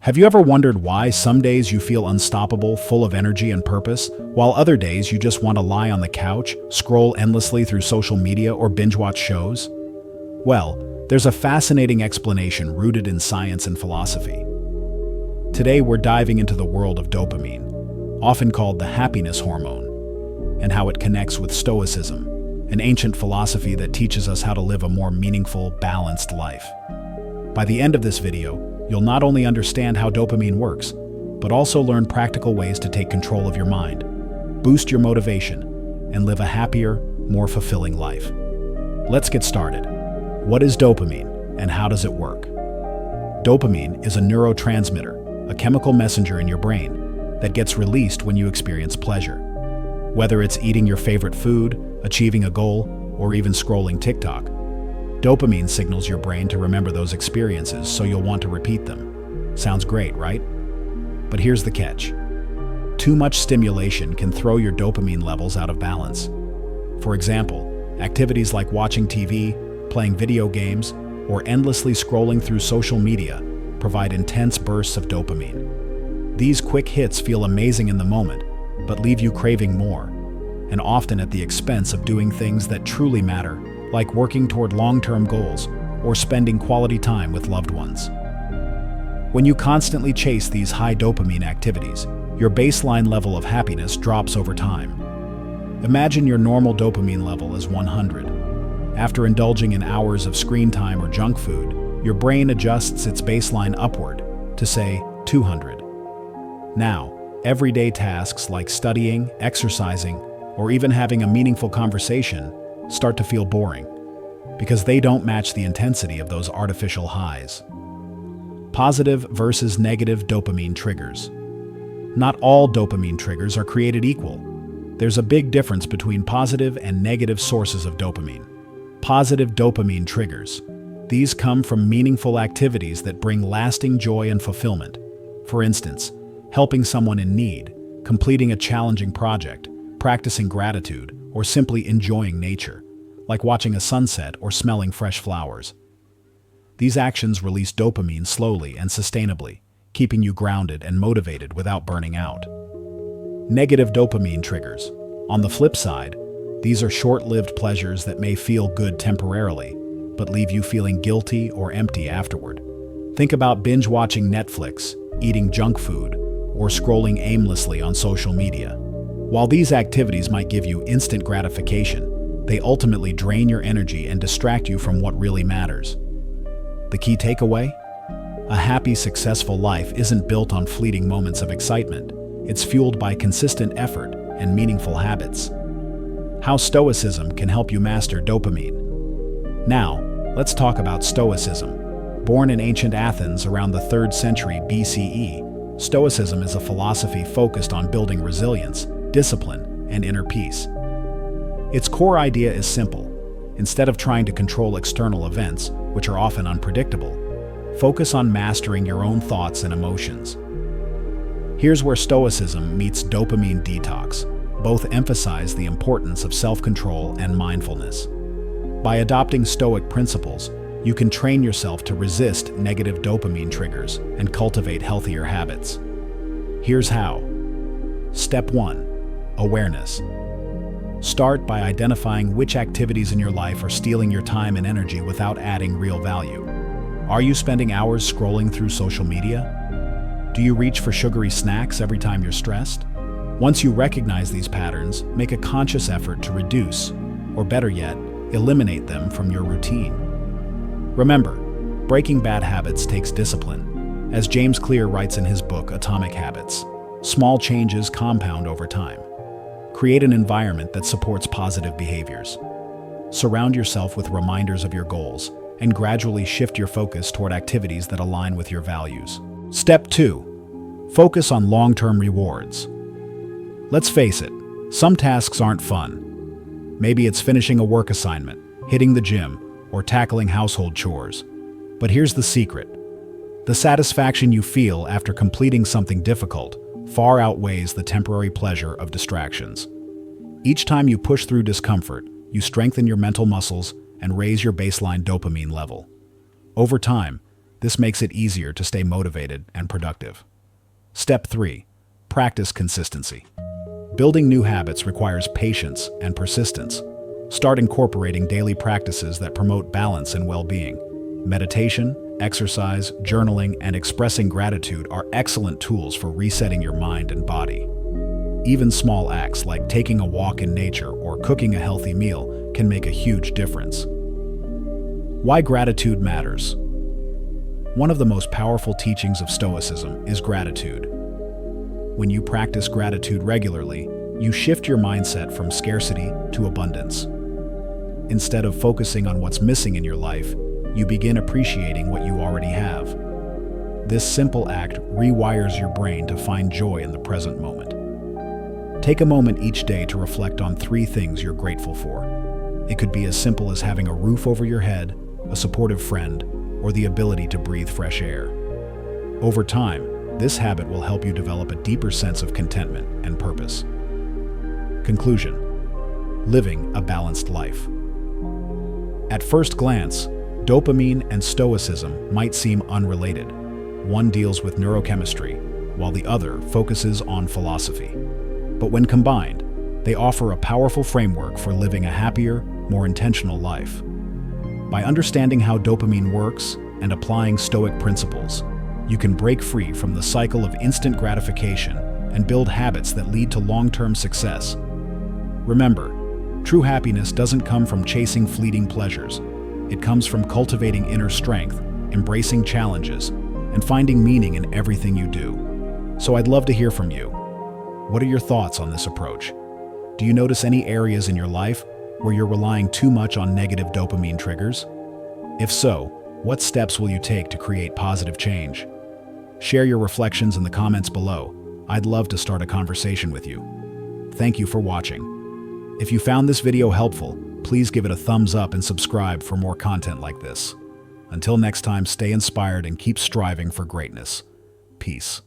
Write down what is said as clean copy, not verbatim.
Have you ever wondered why some days you feel unstoppable, full of energy and purpose, while other days you just want to lie on the couch, scroll endlessly through social media, or binge-watch shows? Well, there's a fascinating explanation rooted in science and philosophy. Today we're diving into the world of dopamine, often called the happiness hormone, and how it connects with Stoicism, an ancient philosophy that teaches us how to live a more meaningful, balanced life. By the end of this video, you'll not only understand how dopamine works, but also learn practical ways to take control of your mind, boost your motivation, and live a happier, more fulfilling life. Let's get started. What is dopamine, and how does it work? Dopamine is a neurotransmitter, a chemical messenger in your brain that gets released when you experience pleasure. Whether it's eating your favorite food, achieving a goal, or even scrolling TikTok, dopamine signals your brain to remember those experiences so you'll want to repeat them. Sounds great, right? But here's the catch. Too much stimulation can throw your dopamine levels out of balance. For example, activities like watching TV, playing video games, or endlessly scrolling through social media provide intense bursts of dopamine. These quick hits feel amazing in the moment, but leave you craving more, and often at the expense of doing things that truly matter, like working toward long-term goals or spending quality time with loved ones. When you constantly chase these high dopamine activities, your baseline level of happiness drops over time. Imagine your normal dopamine level as 100. After indulging in hours of screen time or junk food, your brain adjusts its baseline upward to, say, 200. Now, everyday tasks like studying, exercising, or even having a meaningful conversation start to feel boring because they don't match the intensity of those artificial highs. Positive versus negative dopamine triggers. Not all dopamine triggers are created equal. There's a big difference between positive and negative sources of dopamine. Positive dopamine triggers. These come from meaningful activities that bring lasting joy and fulfillment. For instance, helping someone in need, completing a challenging project, practicing gratitude, or simply enjoying nature, like watching a sunset or smelling fresh flowers. These actions release dopamine slowly and sustainably, keeping you grounded and motivated without burning out. Negative dopamine triggers. On the flip side, these are short-lived pleasures that may feel good temporarily, but leave you feeling guilty or empty afterward. Think about binge-watching Netflix, eating junk food, or scrolling aimlessly on social media. While these activities might give you instant gratification, they ultimately drain your energy and distract you from what really matters. The key takeaway? A happy, successful life isn't built on fleeting moments of excitement. It's fueled by consistent effort and meaningful habits. How Stoicism can help you master dopamine. Now, let's talk about Stoicism. Born in ancient Athens around the 3rd century BCE, Stoicism is a philosophy focused on building resilience, discipline, and inner peace. Its core idea is simple. Instead of trying to control external events, which are often unpredictable, focus on mastering your own thoughts and emotions. Here's where Stoicism meets dopamine detox. Both emphasize the importance of self-control and mindfulness. By adopting Stoic principles, you can train yourself to resist negative dopamine triggers and cultivate healthier habits. Here's how. Step 1. Awareness. Start by identifying which activities in your life are stealing your time and energy without adding real value. Are you spending hours scrolling through social media? Do you reach for sugary snacks every time you're stressed? Once you recognize these patterns, make a conscious effort to reduce, or better yet, eliminate them from your routine. Remember, breaking bad habits takes discipline. As James Clear writes in his book, Atomic Habits, small changes compound over time. Create an environment that supports positive behaviors. Surround yourself with reminders of your goals, and gradually shift your focus toward activities that align with your values. Step 2. Focus on long-term rewards. Let's face it, some tasks aren't fun. Maybe it's finishing a work assignment, hitting the gym, or tackling household chores. But here's the secret. The satisfaction you feel after completing something difficult far outweighs the temporary pleasure of distractions. Each time you push through discomfort, you strengthen your mental muscles and raise your baseline dopamine level. Over time, This makes it easier to stay motivated and productive. Step 3. Practice consistency. Building new habits requires patience and persistence. Start incorporating daily practices that promote balance and well-being. Meditation, exercise, journaling, and expressing gratitude are excellent tools for resetting your mind and body. Even small acts like taking a walk in nature or cooking a healthy meal can make a huge difference. Why gratitude matters. One of the most powerful teachings of Stoicism is gratitude. When you practice gratitude regularly, you shift your mindset from scarcity to abundance. Instead of focusing on what's missing in your life, you begin appreciating what you already have. This simple act rewires your brain to find joy in the present moment. Take a moment each day to reflect on 3 things you're grateful for. It could be as simple as having a roof over your head, a supportive friend, or the ability to breathe fresh air. Over time, this habit will help you develop a deeper sense of contentment and purpose. Conclusion: living a balanced life. At first glance, dopamine and Stoicism might seem unrelated. One deals with neurochemistry, while the other focuses on philosophy. But when combined, they offer a powerful framework for living a happier, more intentional life. By understanding how dopamine works and applying Stoic principles, you can break free from the cycle of instant gratification and build habits that lead to long-term success. Remember, true happiness doesn't come from chasing fleeting pleasures. It comes from cultivating inner strength, embracing challenges, and finding meaning in everything you do. So I'd love to hear from you. What are your thoughts on this approach? Do you notice any areas in your life where you're relying too much on negative dopamine triggers? If so, what steps will you take to create positive change? Share your reflections in the comments below. I'd love to start a conversation with you. Thank you for watching. If you found this video helpful, please give it a thumbs up and subscribe for more content like this. Until next time, stay inspired and keep striving for greatness. Peace.